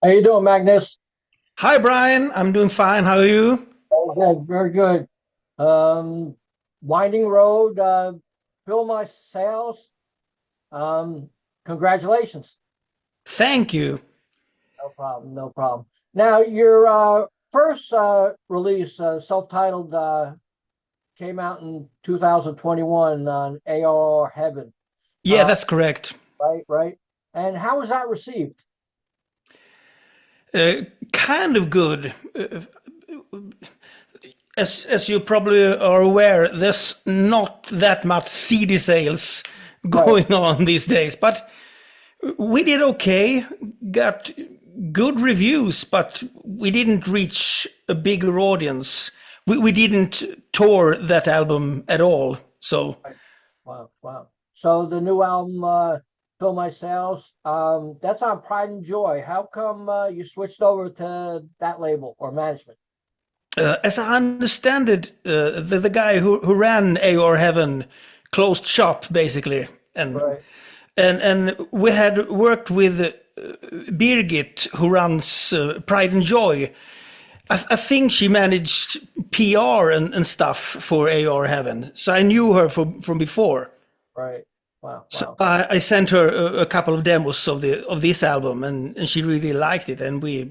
How you doing, Magnus? Hi, Brian. I'm doing fine. How are you? Very good, very good. Um, Winding road, fill my sails. Um, Congratulations. Thank you. No problem, no problem. Now, your first release, self-titled, came out in 2021 on AOR Heaven. Yeah, Uh, that's correct. right, right. And how was that received? Uh, kind of good. As you probably are aware, there's not that much CD sales Right. going on these days, but we did okay. Got good reviews, but we didn't reach a bigger audience. We didn't tour that album at all. So Right. Wow, wow. So the new album, Fill My Sails, that's on Pride and Joy. How come you switched over to that label or management? as I understand it, the guy who ran AOR Heaven closed shop basically, Right. and we had worked with Birgit, who runs Pride and Joy. I think she managed PR and stuff for AOR Heaven, so I knew her from before. Right. Wow, So wow. I sent her a couple of demos of this album, and she really liked it, and we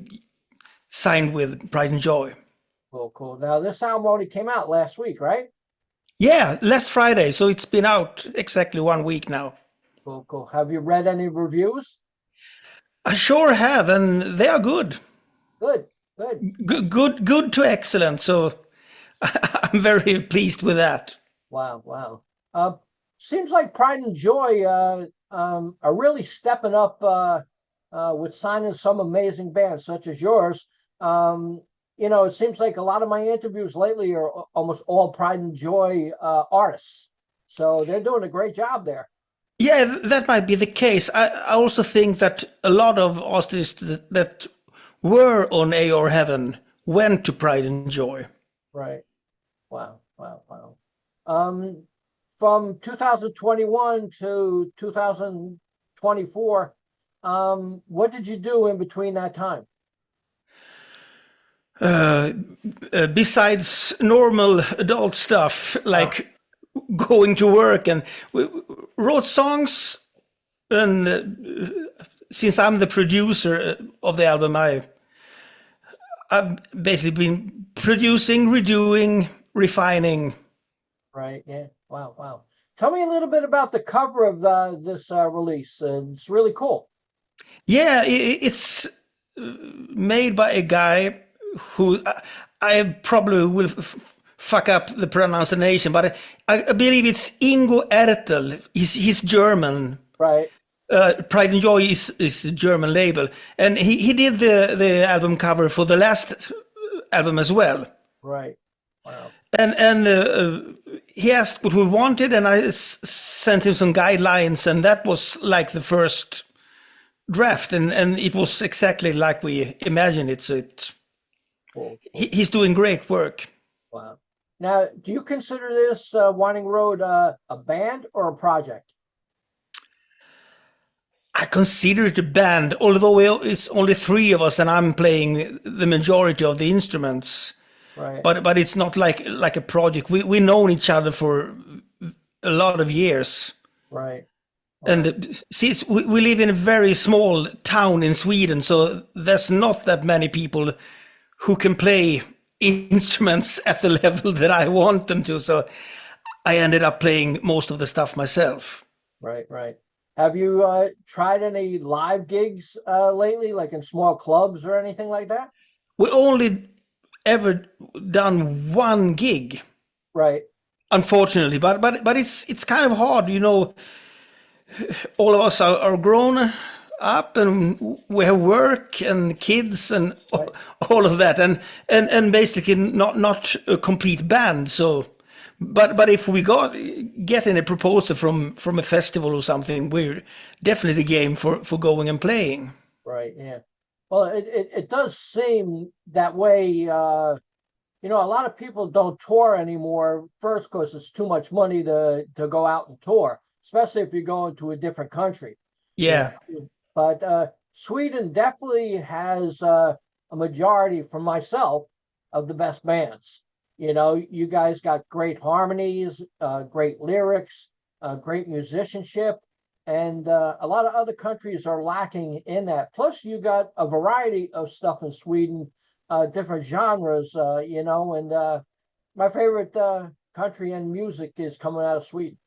signed with Pride and Joy. Cool, cool. Now this album only came out last week, right? Yeah, last Friday, so it's been out exactly 1 week now. Cool, cool. Have you read any reviews? I sure have, and they are good. Good, good. Good to excellent. So I'm very pleased with that. Wow, wow. Uh, Seems like Pride and Joy are really stepping up with signing some amazing bands such as yours. It seems like a lot of my interviews lately are almost all Pride and Joy artists. So they're doing a great job there. Yeah, that might be the case. I also think that a lot of artists that were on AOR Heaven went to Pride and Joy. Right. Wow, wow, wow. Um, from 2021 to 2024, what did you do in between that time? Uh, Besides normal adult stuff Uh, like going to work, and we wrote songs, and since I'm the producer of the album, I've basically been producing, redoing, refining. right. Yeah. Wow. Wow. Tell me a little bit about the cover of this release. It's really cool. Yeah, it's made by a guy who I probably will fuck up the pronunciation, but I believe it's Ingo Ertel. He's German. Right. Pride and Joy is a German label, and he did the album cover for the last album as well. Right. Wow. And he asked what we wanted, and I sent him some guidelines, and that was like the first draft, and it was exactly like we imagined it. So Cool. Cool. he's doing great work. Wow. Now, do you consider this Winding Road a band or a project? I consider it a band, although it's only three of us, and I'm playing the majority of the instruments. Right. But it's not like a project. We known each other for a lot of years, Right. and Wow. since we live in a very small town in Sweden, so there's not that many people who can play instruments at the level that I want them to. So I ended up playing most of the stuff myself. Right. Right. Have you tried any live gigs lately, like in small clubs or anything like that? We only ever done one gig, Right. unfortunately, but it's kind of hard, all of us are grown up, and we have work and kids and Right. all of that, and basically not a complete band. So but if we get any proposal from a festival or something, we're definitely game for going and playing. Right. Yeah. Well, it does seem that way. A lot of people don't tour anymore. First, because it's too much money to go out and tour, especially if you're going to a different country. You Yeah. know. But Sweden definitely has a majority for myself of the best bands. You know, you guys got great harmonies, great lyrics, great musicianship, and a lot of other countries are lacking in that. Plus, you got a variety of stuff in Sweden, different genres, you know, and my favorite country and music is coming out of Sweden.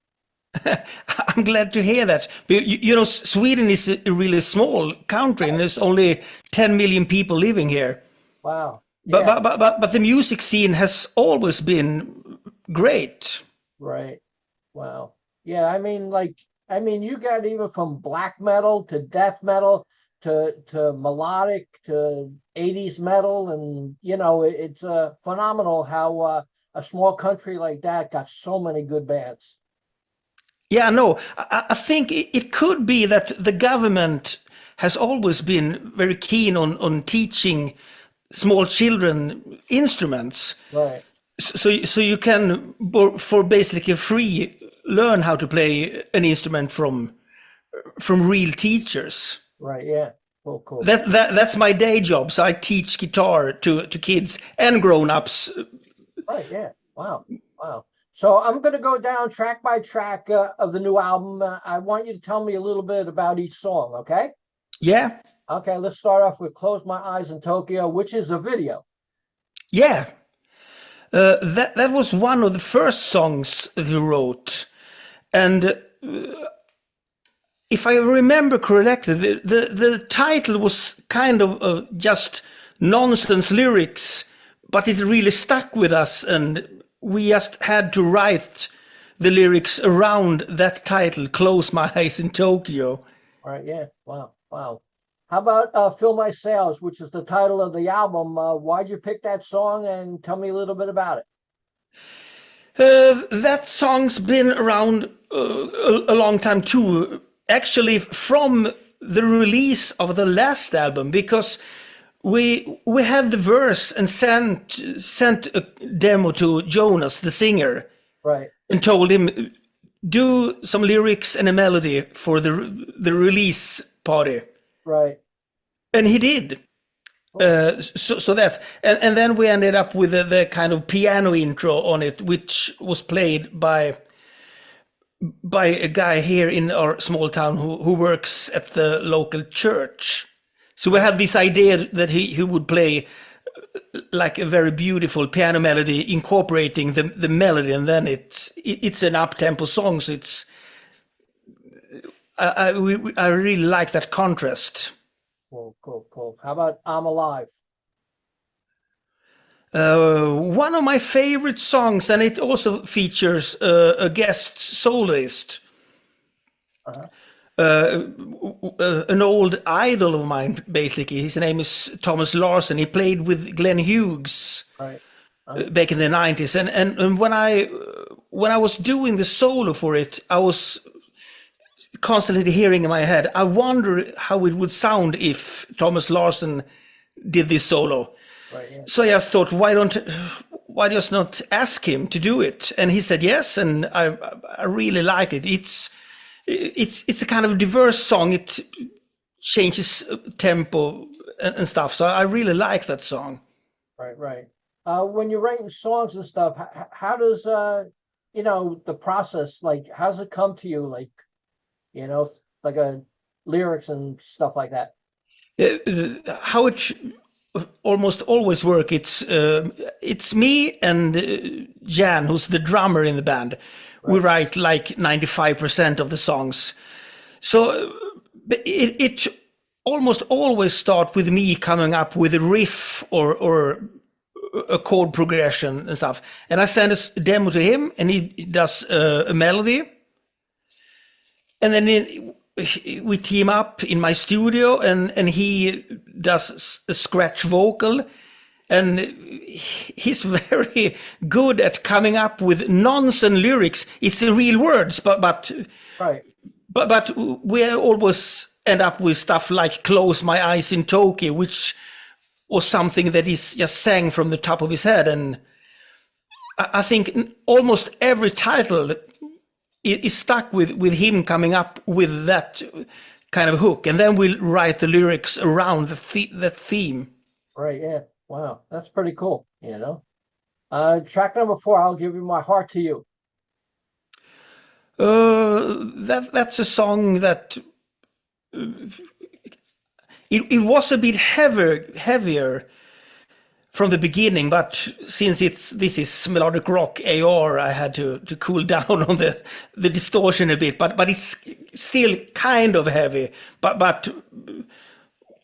I'm glad to hear that. But you know, Sweden is a really small country, and there's only 10 million people living here. Wow. But Yeah. but the music scene has always been great. Right. Wow. Yeah, I mean, like, I mean, you got even from black metal to death metal to melodic to 80s metal, and you know, it's phenomenal how a small country like that got so many good bands. Yeah, no, I think it could be that the government has always been very keen on teaching small children instruments. Right. So you can, for basically free, learn how to play an instrument from real teachers. Right. Yeah. Cool. Cool. That's my day job. So I teach guitar to kids and grown-ups. Right. Yeah. Wow. Wow. So I'm going to go down track by track of the new album. I want you to tell me a little bit about each song. Okay. Yeah, Okay. Let's start off with "Close My Eyes in Tokyo," which is a video. yeah. That was one of the first songs that we wrote, and if I remember correctly, the title was kind of just nonsense lyrics, but it really stuck with us, and we just had to write the lyrics around that title, "Close My Eyes in Tokyo." All right. Yeah. Wow. Wow. How about "Fill My Sails," which is the title of the album? Why'd you pick that song, and tell me a little bit about it? That song's been around a long time too, actually from the release of the last album, because we had the verse and sent a demo to Jonas, the singer, Right. and told him do some lyrics and a melody for the release party, Right. and he did. So that, and then we ended up with the kind of piano intro on it, which was played by a guy here in our small town who works at the local church. So we had this idea that he would play like a very beautiful piano melody, incorporating the melody, and then it's an up-tempo song. So it's I really like that contrast. Cool. Cool. Cool. How about "I'm Alive"? One of my favorite songs, and it also features a guest soloist, Uh-huh. an old idol of mine, basically. His name is Thomas Larson. He played with Glenn Hughes Right. back in the 90s. And when I was doing the solo for it, I was constantly hearing in my head, I wonder how it would sound if Thomas Larson did this solo. Right. Yeah. So I just thought, why just not ask him to do it? And he said yes, and I really like it. It's a kind of diverse song. It changes tempo and stuff. So I really like that song. Right. Right. When you're writing songs and stuff, how does you know, the process, like, how does it come to you? Like, you know, like a lyrics and stuff like that. How it almost always work. It's me and Jan, who's the drummer in the band. Right. We write like 95% of the songs. So it almost always start with me coming up with a riff or a chord progression and stuff. And I send a demo to him, and he does a melody. And then we team up in my studio, and he does a scratch vocal, and he's very good at coming up with nonsense lyrics. It's the real words, but Right. but we always end up with stuff like "Close My Eyes in Tokyo," which was something that he's just sang from the top of his head. And I think almost every title is stuck with him coming up with that kind of hook, and then we'll write the lyrics around the theme. Right. Yeah. Wow. That's pretty cool. Track number 4, I'll Give You My Heart to You. That's a song that it was a bit heavier from the beginning, but since this is melodic rock AOR, I had to cool down on the distortion a bit. But it's still kind of heavy. But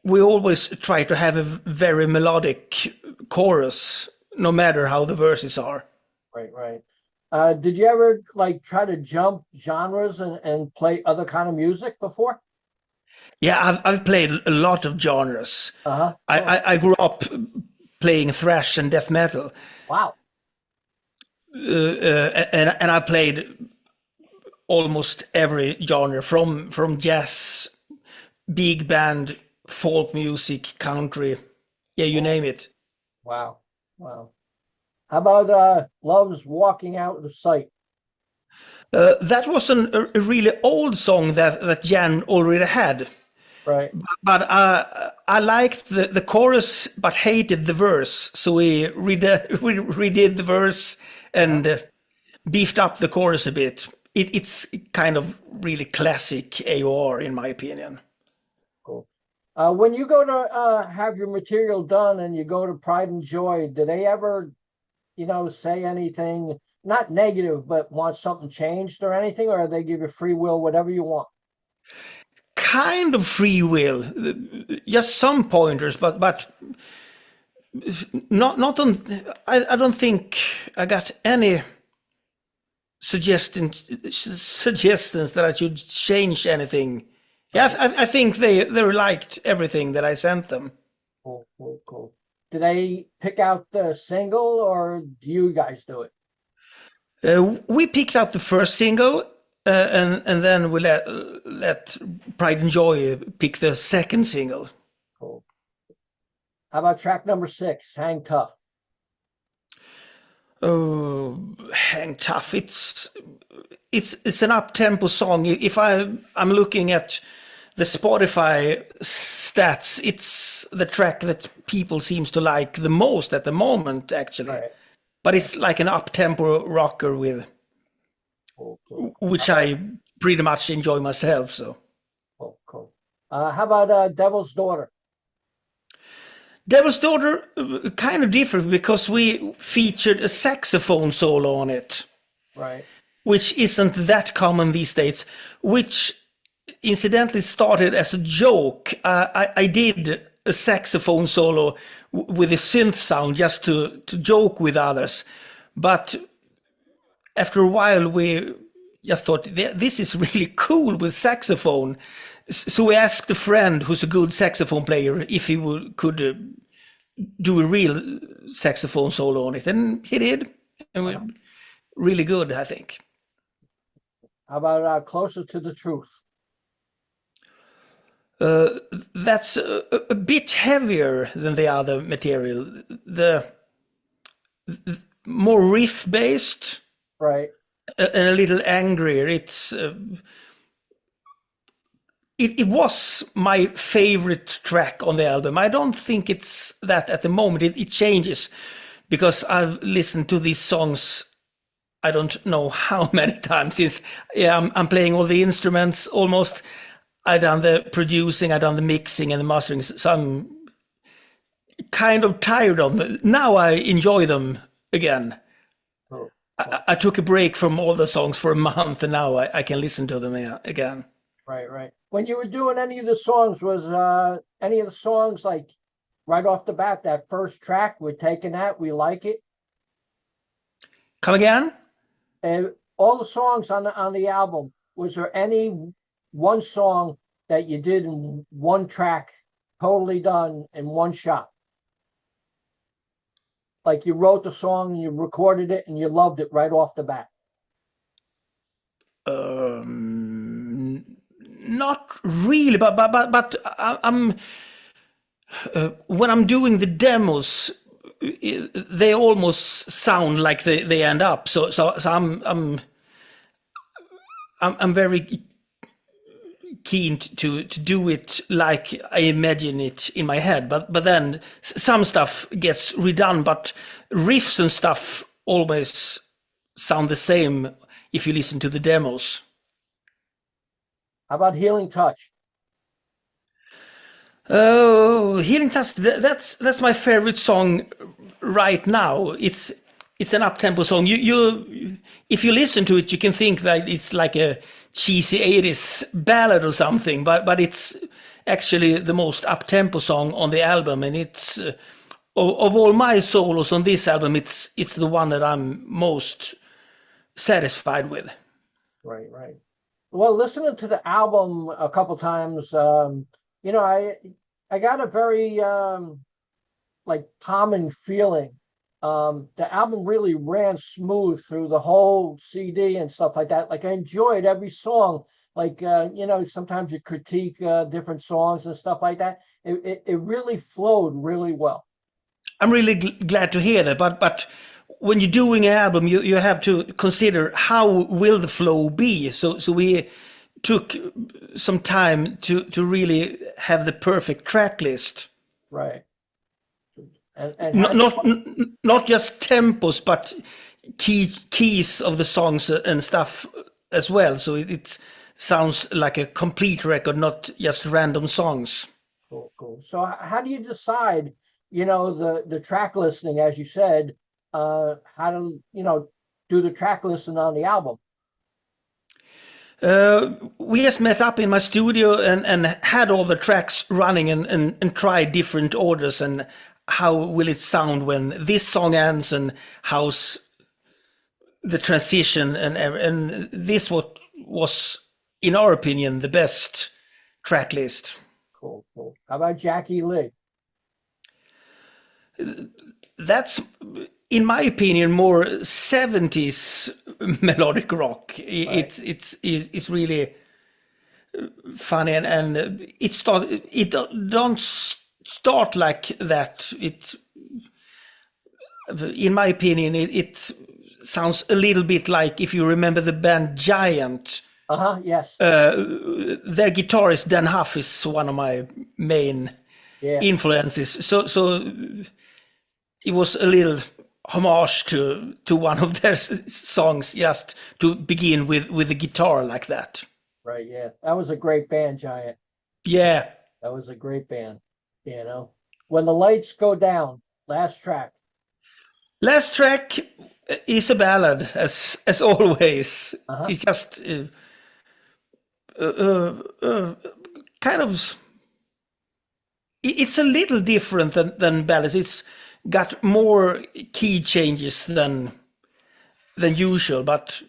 we always try to have a very melodic chorus, no matter how the verses are. Right. Right. Did you ever like try to jump genres and play other kind of music before? Yeah, I've played a lot of genres. Uh-huh. I grew up playing thrash and death metal. Wow. And I played almost every genre from jazz, big band, folk music, country. Yeah, you name it. Wow. Wow. How about Love's Walking Out of Sight? That was a really old song that Jan already had. Right. But I liked the chorus, but hated the verse. So we redid the verse and beefed up the chorus a bit. It's kind of really classic AOR, in my opinion. Cool. When you go to have your material done and you go to Pride and Joy, do they ever, say anything, not negative, but want something changed or anything, or they give you free will, whatever you want? Kind of free will, just some pointers, but not on. I don't think I got any suggestions that I should change anything. Yeah, I think they liked everything that I sent them. Cool, cool, cool. Do they pick out the single, or do you guys do it? We picked out the first single, and then we let Pride and Joy pick the second single. Cool. How about track number 6, Hang Tough? Oh, Hang Tough. It's an up-tempo song. If I'm looking at the Spotify stats, it's the track that people seems to like the most at the moment, actually. Right. But it's like an up-tempo rocker with, Cool, cool. which I pretty much enjoy myself. So Cool, cool. How about Devil's Daughter? Devil's Daughter, kind of different because we featured a saxophone solo on it, Right. which isn't that common these days, which incidentally started as a joke. I did a saxophone solo with a synth sound just to joke with others. But after a while, we just thought, this is really cool with saxophone. So we asked a friend who's a good saxophone player if he could do a real saxophone solo on it. And he did. And we're really good, I think. How about Closer to the Truth? That's a bit heavier than the other material. The more riff based, Right. and a little angrier. It was my favorite track on the album. I don't think it's that at the moment. It changes because I've listened to these songs. I don't know how many times since I'm playing all the instruments almost. I done the producing, I done the mixing and the mastering, so I'm kind of tired of them. Now I enjoy them again. Cool. I took a break from all the songs for a month, and now I can listen to them again. Right, right. When you were doing any of the songs, was any of the songs like right off the bat, that first track, we're taking that, we like it? Come again? And all the songs on the album, was there any one song that you did in one track, totally done in one shot? Like you wrote the song, you recorded it, and you loved it right off the bat. Not really, but I'm when I'm doing the demos, they almost sound like they end up. So I'm very keen to do it like I imagine it in my head, but then some stuff gets redone, but riffs and stuff always sound the same if you listen to the demos. How about Healing Touch? Oh, Healing Touch, that's my favorite song right now. It's an up-tempo song. You if you listen to it, you can think that it's like a cheesy 80s ballad or something, but it's actually the most up-tempo song on the album, and it's of all my solos on this album, it's the one that I'm most satisfied with. Right, right. Well, listening to the album a couple times, you know, I got a very like calming feeling. The album really ran smooth through the whole CD and stuff like that. Like I enjoyed every song. Like you know, sometimes you critique different songs and stuff like that. It really flowed really well. I'm really glad to hear that, but when you're doing an album, you have to consider how will the flow be. So we took some time to really have the perfect track list. Right. And Not just tempos, but keys of the songs and stuff as well. So it sounds like a complete record, not just random songs. cool, cool. So how do you decide, you know, the track listing, as you said, how to, you know, do the track listing on the album? We just met up in my studio and had all the tracks running and tried different orders and how will it sound when this song ends and how's the transition and this what was, in our opinion, the best track list. Cool, cool. How about Jackie Lee? That's, in my opinion, more 70s melodic rock. Right. It's really funny and it don't start like that. It, in my opinion, it sounds a little bit like if you remember the band Giant. Yes. Their guitarist Dan Huff is one of my main influences. So it was a little homage to one of their songs, just to begin with the guitar like that. Right. Yeah. That was a great band, Giant. Yeah. That was a great band. You know, When the Lights Go Down, last track. Last track is a ballad, as always. It's just kind of. It's a little different than ballads. It's got more key changes than usual, but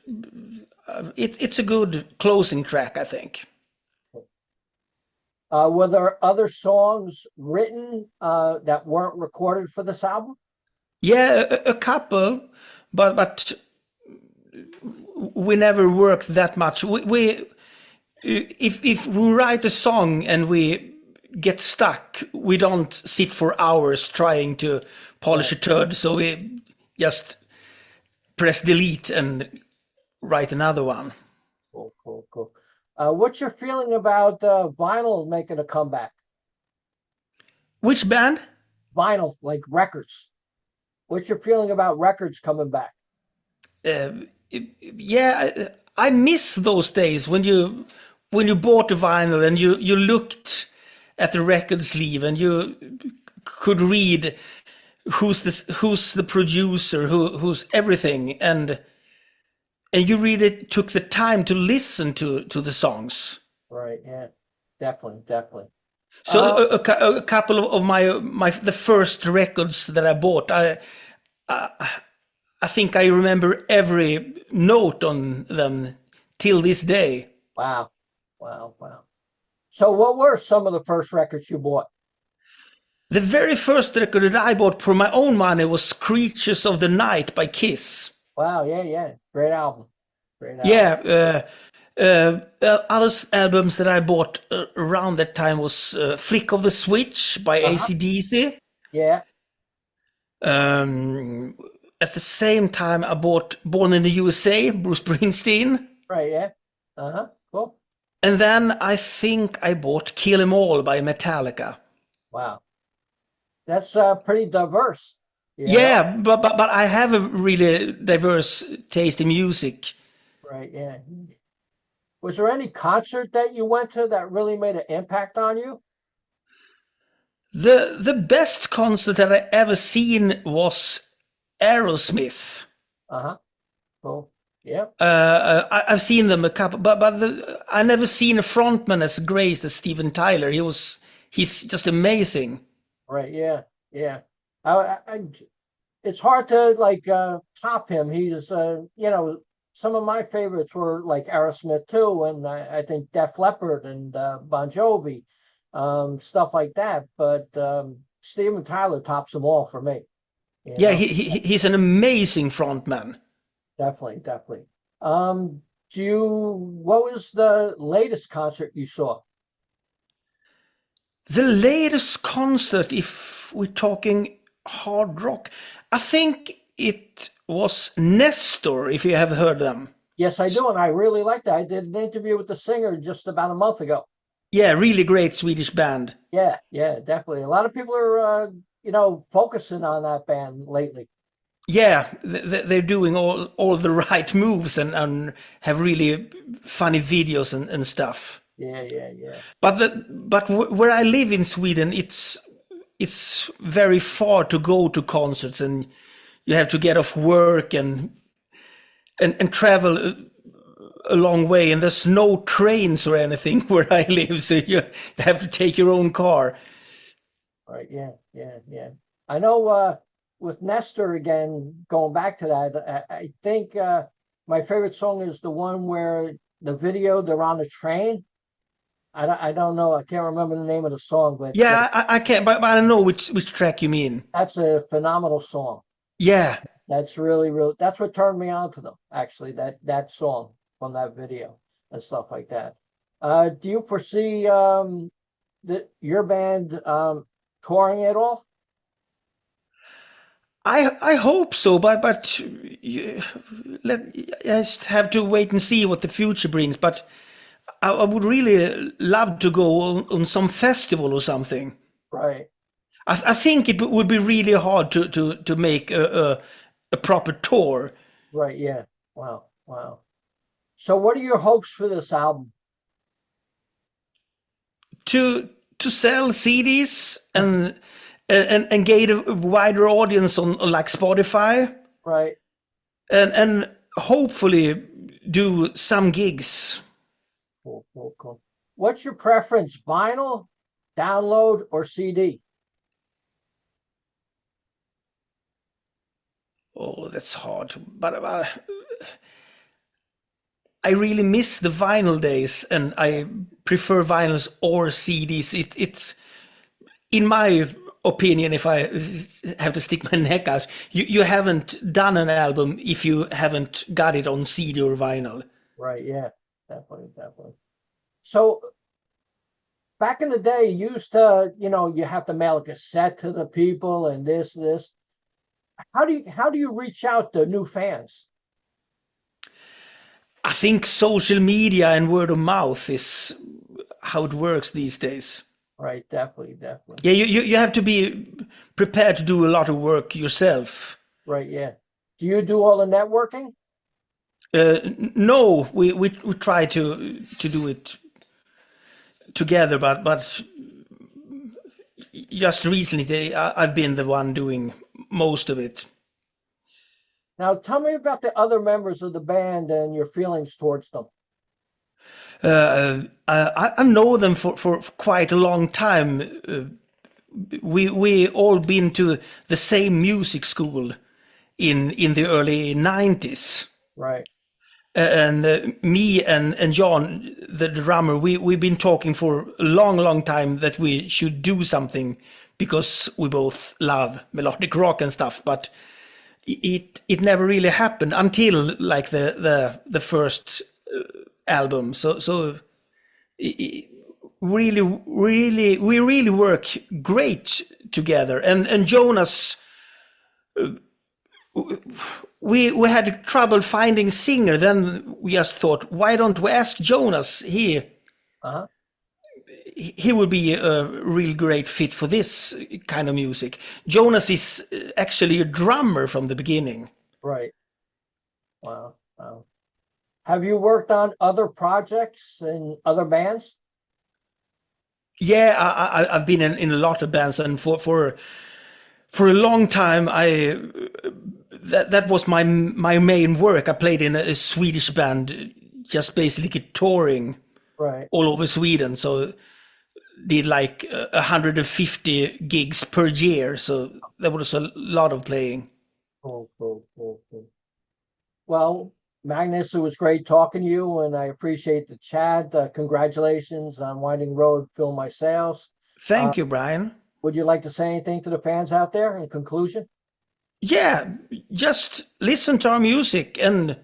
it's a good closing track, I think. Were there other songs written that weren't recorded for this album? Yeah, a couple, but we never worked that much. If we write a song and we get stuck, we don't sit for hours trying to polish a turd. So we just press delete and write another one. Cool, cool, cool. What's your feeling about vinyl making a comeback? Which band? Vinyl, like records. What's your feeling about records coming back? Yeah, I miss those days when you bought a vinyl and you looked at the record sleeve and you could read who's the producer, who's everything, and you really took the time to listen to the songs. Right. Yeah. Definitely. So a couple of my the first records that I bought, I think I remember every note on them till this day. Wow. So what were some of the first records you bought? The very first record that I bought for my own money was Creatures of the Night by Kiss. Wow, yeah. Great album. Yeah, other albums that I bought around that time was Flick of the Switch by AC/DC. Yeah. At the same time, I bought Born in the USA, Bruce Springsteen. Right, yeah. Cool. And then I think I bought Kill 'Em All by Metallica. Wow, that's pretty diverse. You know, Yeah, but I have a really diverse taste in music. right? Yeah. Was there any concert that you went to that really made an impact on you? The best concert that I ever seen was Aerosmith. Uh-huh. Cool. Yep. I've seen them a couple, but I never seen a frontman as great as Steven Tyler. He's just amazing. Right. Yeah. Yeah. It's hard to like top him. He's some of my favorites were like Aerosmith too, and I think Def Leppard and Bon Jovi, stuff like that. But Steven Tyler tops them all for me. You Yeah, know, he's an amazing frontman. definitely, definitely. Um, what was the latest concert you saw? The latest concert, if we're talking hard rock, I think it was Nestor, if you have heard them. Yes, I do, and I really liked that. I did an interview with the singer just about a month ago. Yeah, really great Swedish band. Yeah, yeah, definitely. A lot of people are, focusing on that band lately. Yeah, they're doing all the right moves and have really funny videos and stuff. Yeah, yeah, yeah. But where I live in Sweden, it's very far to go to concerts, and you have to get off work and travel a long way, and there's no trains or anything where I live, so you have to take your own car. Right, yeah, yeah, yeah. I know with Nestor again, going back to that, I think my favorite song is the one where the video they're on the train. I don't know. I can't remember the name of the song, but Yeah, I can't, but I know which track you mean. that's a phenomenal song. Yeah, That's really that's what turned me on to them, actually, that song from that video and stuff like that. Do you foresee your band touring at all? I hope so, but let just have to wait and see what the future brings. But I would really love to go on some festival or something. Right, I think it would be really hard to make a proper tour. right, yeah. Wow, wow. So what are your hopes for this album? To sell CDs and get a wider audience on like Spotify, Right. and hopefully do some gigs. Cool, cool, cool. What's your preference, vinyl, download, or CD? Oh, that's hard. But I really miss the vinyl days, and I prefer vinyls or CDs. It's in my opinion, if I have to stick my neck out, you haven't done an album if you haven't got it on CD or vinyl. Right, yeah, definitely, definitely. So back in the day, you used to, you have to mail a cassette to the people and this. How do you reach out to new fans? I think social media and word of mouth is how it works these days. Right, definitely, definitely. Yeah, you have to be prepared to do a lot of work yourself. Right, yeah. Do you do all the networking? No, we try to do it together, but just recently I've been the one doing most of it. Now, tell me about the other members of the band and your feelings towards them. I know them for quite a long time. We all been to the same music school in the early 90s. Right, And me and John, the drummer, we've been talking for a long time that we should do something because we both love melodic rock and stuff. But it never really happened until like the first album. So really we really work great together. And Jonas, we had trouble finding singer. Then we just thought, why don't we ask Jonas here? Uh-huh. He would be a real great fit for this kind of music. Jonas is actually a drummer from the beginning. Right. Wow. Wow. Have you worked on other projects in other bands? Yeah, I've been in a lot of bands, and for a long time, that was my main work. I played in a Swedish band, just basically touring Right. all over Sweden. So did like 150 gigs per year. So that was a lot of playing. Cool, cool, cool, cool. Well, Magnus, it was great talking to you, and I appreciate the chat. Congratulations on Winding Road, Fill My Sails. Thank you, Brian. Would you like to say anything to the fans out there in conclusion? Yeah, just listen to our music and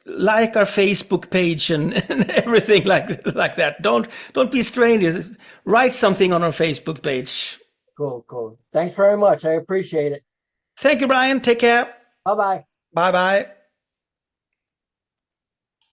like our Facebook page and everything like that. Don't be strangers. Write something on our Facebook page. Cool, cool. Thanks very much. I appreciate it. Thank you, Brian. Take care. Bye-bye. Bye bye.